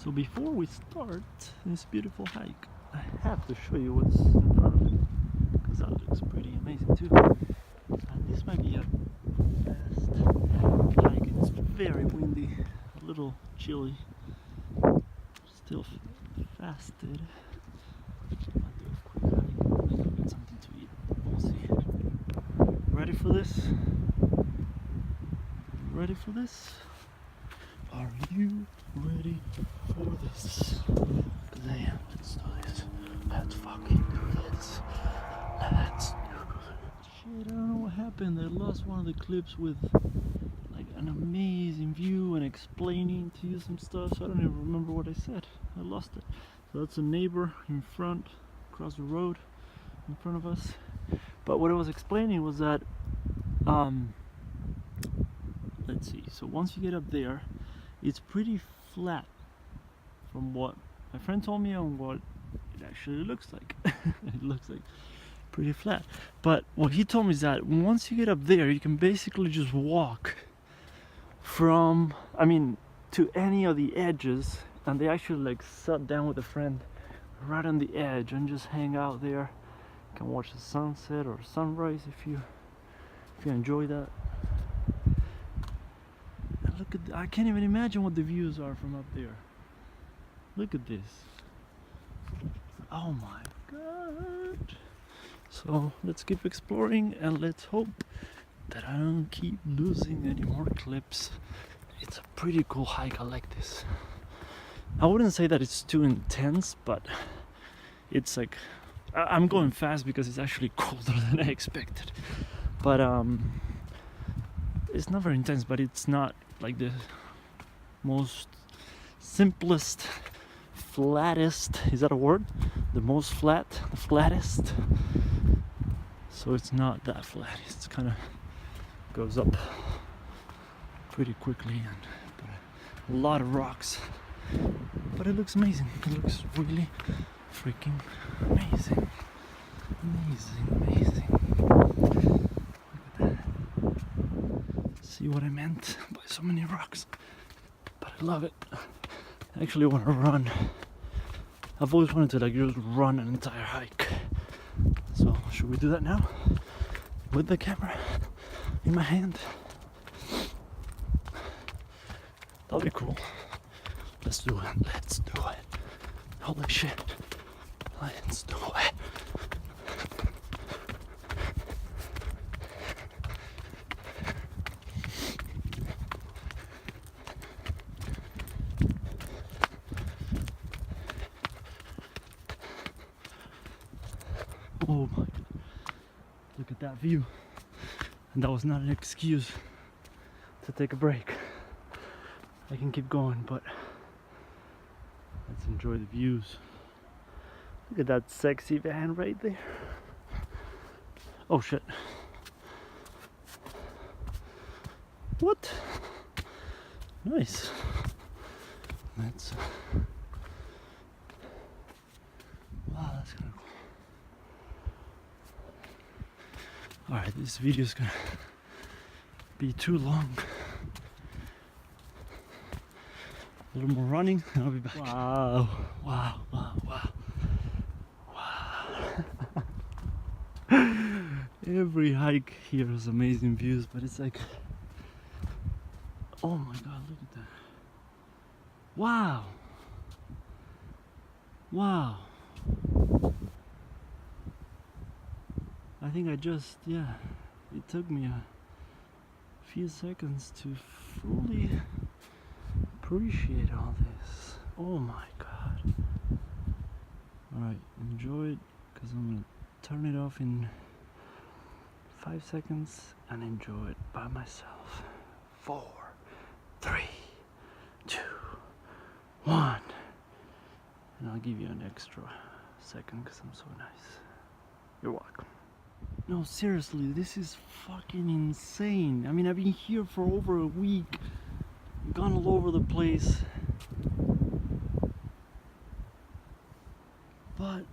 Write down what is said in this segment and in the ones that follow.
So before we start this beautiful hike, I have to show you what's in front of me, because that looks pretty amazing too. And this might be a fast hike. It's very windy, a little chilly, still fasted. I'll do a quick hike and then go get something to eat. We'll see. Ready for this? Ready for this? Are you ready for this? Because I am. Let's do this. Let's fucking do this. Let's do it. Shit, I don't know what happened. I lost one of the clips with like an amazing view and explaining to you some stuff. So I don't even remember what I said. I lost it. So that's a neighbor in front, across the road, in front of us. But what I was explaining was that, let's see. So once you get up there, it's pretty flat from what my friend told me and what it actually looks like. It looks like pretty flat. But what he told me is that once you get up there, you can basically just walk from, to any of the edges, and they actually like sat down with a friend right on the edge and just hang out there. You can watch the sunset or sunrise if you enjoy that. Look at I can't even imagine what the views are from up there. Look at this. Oh my god. So let's keep exploring and let's hope that I don't keep losing any more clips. It's a pretty cool hike. I like this. I wouldn't say that it's too intense, but it's like I'm going fast because it's actually colder than I expected. But it's not very intense, but it's not like the most simplest, flattest, is that a word? The most flat, the flattest. So it's not that flat, it's kind of goes up pretty quickly and a lot of rocks. But it looks amazing. It looks really freaking amazing. Amazing. See what I meant by so many rocks, but I love it. I actually want to run. I've always wanted to like just run an entire hike. So should we do that now? With the camera in my hand? That'll be cool. Let's do it. Let's do it. Holy shit. Let's do it. Oh my god, look at that view. And that was not an excuse to take a break. I can keep going, but let's enjoy the views. Look at that sexy van right there. Oh shit. What? Nice. That's wow, that's kind of cool. Alright, this video is gonna be too long. A little more running and I'll be back. Wow. Every hike here has amazing views, but it's like, oh my god, look at that. Wow. I think it took me a few seconds to fully appreciate all this. Oh my god. Alright, enjoy it, because I'm gonna turn it off in 5 seconds and enjoy it by myself. 4, 3, 2, 1. And I'll give you an extra second because I'm so nice. You're welcome. No, seriously, this is fucking insane. I mean, I've been here for over a week, gone all over the place, but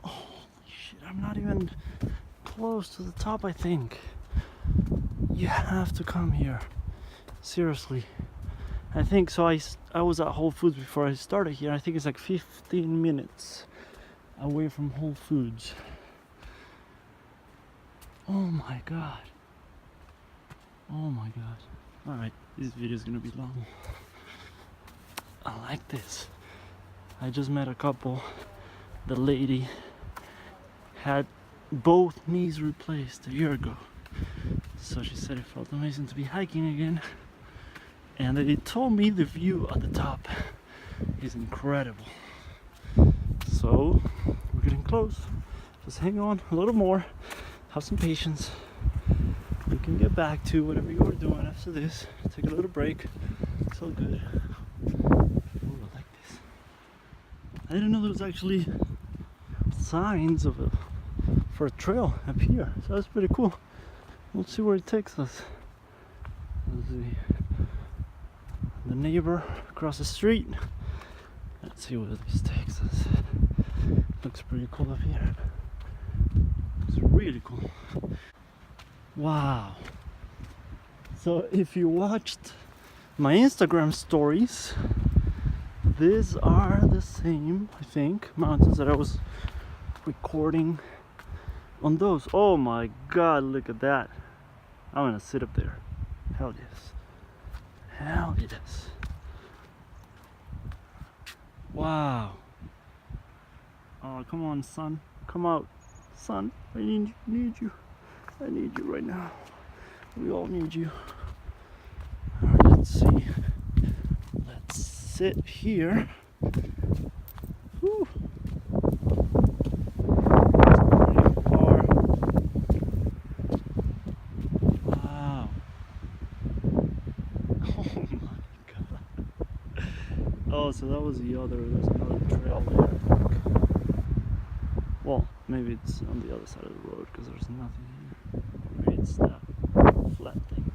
holy shit, I'm not even close to the top. I think you have to come here, seriously. I think so. I was at Whole Foods before I started here. I think it's like 15 minutes away from Whole Foods. Oh my god. Oh my god. Alright, this video is gonna be long. I like this. I just met a couple. The lady had both knees replaced a year ago. So she said it felt amazing to be hiking again. And they told me the view at the top is incredible. So we're getting close. Just hang on a little more. Have some patience. We can get back to whatever you were doing after this. Take a little break. It's all good. Ooh, I like this. I didn't know there was actually signs for a trail up here. So that's pretty cool. We'll see where it takes us. Let's see. The neighbor across the street. Let's see where this takes us. Looks pretty cool up here. Looks really cool. Wow. So if you watched my Instagram stories, these are the same, I think, mountains that I was recording on those. Oh my god, look at that. I'm gonna sit up there. Hell yes. Hell yes. Wow. Oh, come on, son. Come out. Son, I need you. I need you right now. We all need you. Alright, let's see. Let's sit here. Whew. Pretty far. Wow. Oh my god. Oh, so that was there's another trail there, I think. Well, maybe it's on the other side of the road because there's nothing here. Maybe it's that flat thing.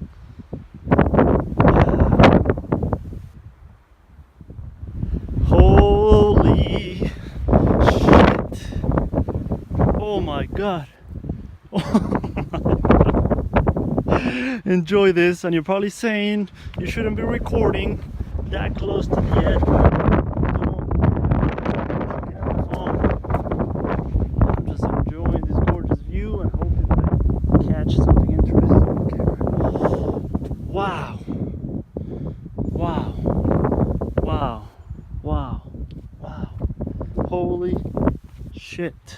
Holy shit. Oh my god. Enjoy this, and you're probably saying you shouldn't be recording that close to the edge. I'm just enjoying this gorgeous view and hoping that I catch something interesting on camera. Wow. Wow. Wow. Wow. Wow. Holy shit.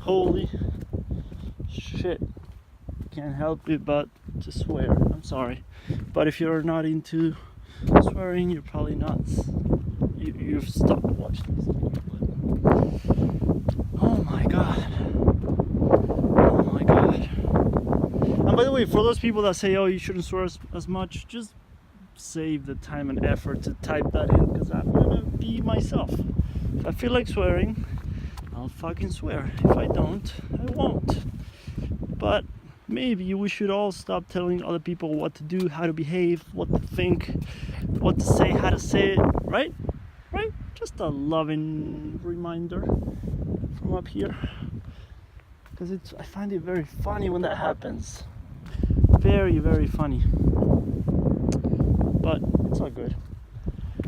Holy shit. Can't help it but to swear. I'm sorry. But if you're not into swearing, you're probably not. You've stopped watching this video. But oh my god. Oh my god. And by the way, for those people that say, oh, you shouldn't swear as much, just save the time and effort to type that in, because I'm gonna be myself. If I feel like swearing, I'll fucking swear. If I don't, I won't. But maybe we should all stop telling other people what to do, how to behave, what to think, what to say, how to say it, right? Right? Just a loving reminder from up here. Because I find it very funny when that happens. Very, very funny. But it's all good.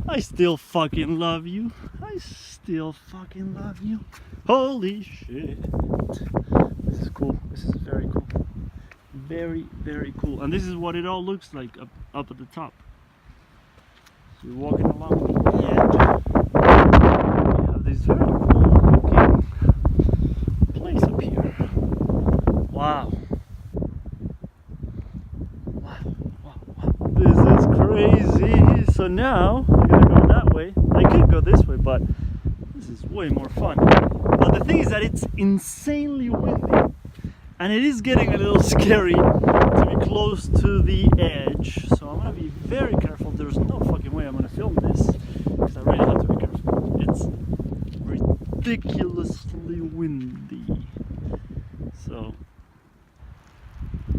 I still fucking love you. I still fucking love you. Holy shit. This is cool. This is very cool. Very, very cool. And this is what it all looks like up at the top. So you're walking along the edge. You have this very cool looking place up here. Wow. Wow, wow, wow. This is crazy. So now I gotta go that way. I could go this way, but this is way more fun. But the thing is that it's insanely windy. And it is getting a little scary to be close to the edge. So I'm gonna be very careful. There's no fucking way I'm gonna film this, because I really have to be careful. It's ridiculously windy. So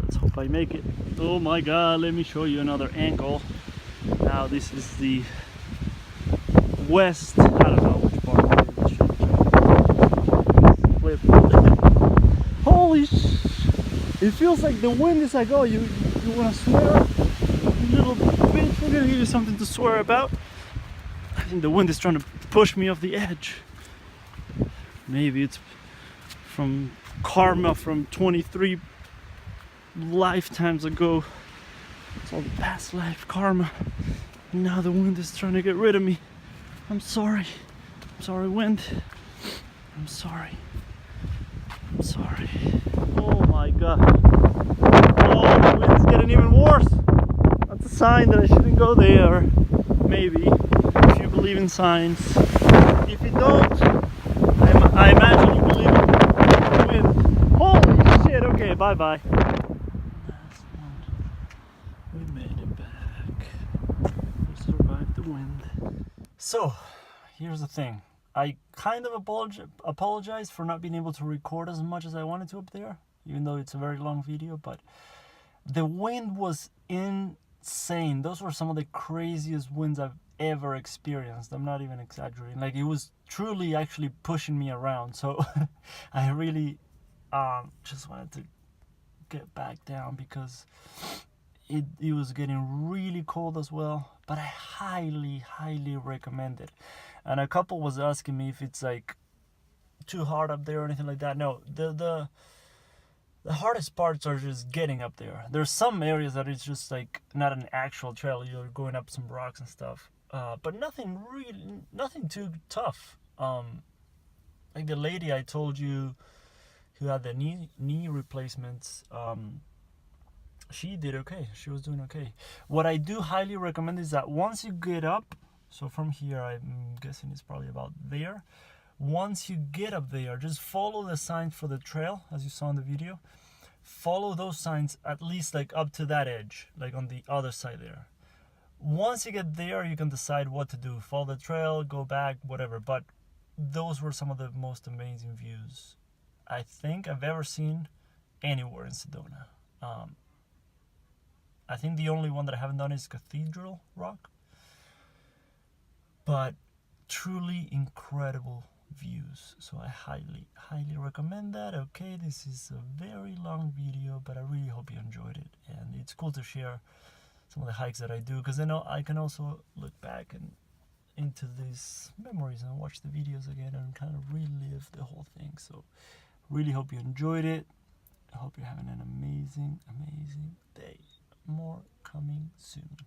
let's hope I make it. Oh my god, let me show you another angle. Now this is the west, I don't know which part Holy sh! It feels like the wind is like, oh, you want to swear? little bit. I'm gonna give you something to swear about. I think the wind is trying to push me off the edge. Maybe it's from karma from 23 lifetimes ago. It's all the past life karma. And now the wind is trying to get rid of me. I'm sorry. I'm sorry, wind. I'm sorry. I'm sorry. Oh my god. Oh, the wind's getting even worse. That's a sign that I shouldn't go there. Maybe. If you believe in signs. If you don't, I imagine you believe in wind. Holy shit, okay, bye bye. Last one. We made it back. We survived the wind. So, here's the thing. I kind of apologize for not being able to record as much as I wanted to up there, even though it's a very long video, but the wind was insane. Those were some of the craziest winds I've ever experienced. I'm not even exaggerating. Like, it was truly actually pushing me around. So I really just wanted to get back down because it was getting really cold as well. But I highly recommend it. And a couple was asking me if it's like too hard up there or anything like that. No, the hardest parts are just getting up there. There's some areas that it's just like not an actual trail. You're going up some rocks and stuff. But nothing too tough. Like the lady I told you who had the knee replacements, she did okay. She was doing okay. What I do highly recommend is that once you get up, so from here, I'm guessing it's probably about there. Once you get up there, just follow the signs for the trail, as you saw in the video. Follow those signs at least like up to that edge, like on the other side there. Once you get there, you can decide what to do. Follow the trail, go back, whatever. But those were some of the most amazing views I think I've ever seen anywhere in Sedona. I think the only one that I haven't done is Cathedral Rock. But truly incredible views. So I highly recommend that. Okay, this is a very long video, but I really hope you enjoyed it. And it's cool to share some of the hikes that I do, because I know I can also look back and into these memories and watch the videos again and kind of relive the whole thing. So really hope you enjoyed it. I hope you're having an amazing day. More coming soon.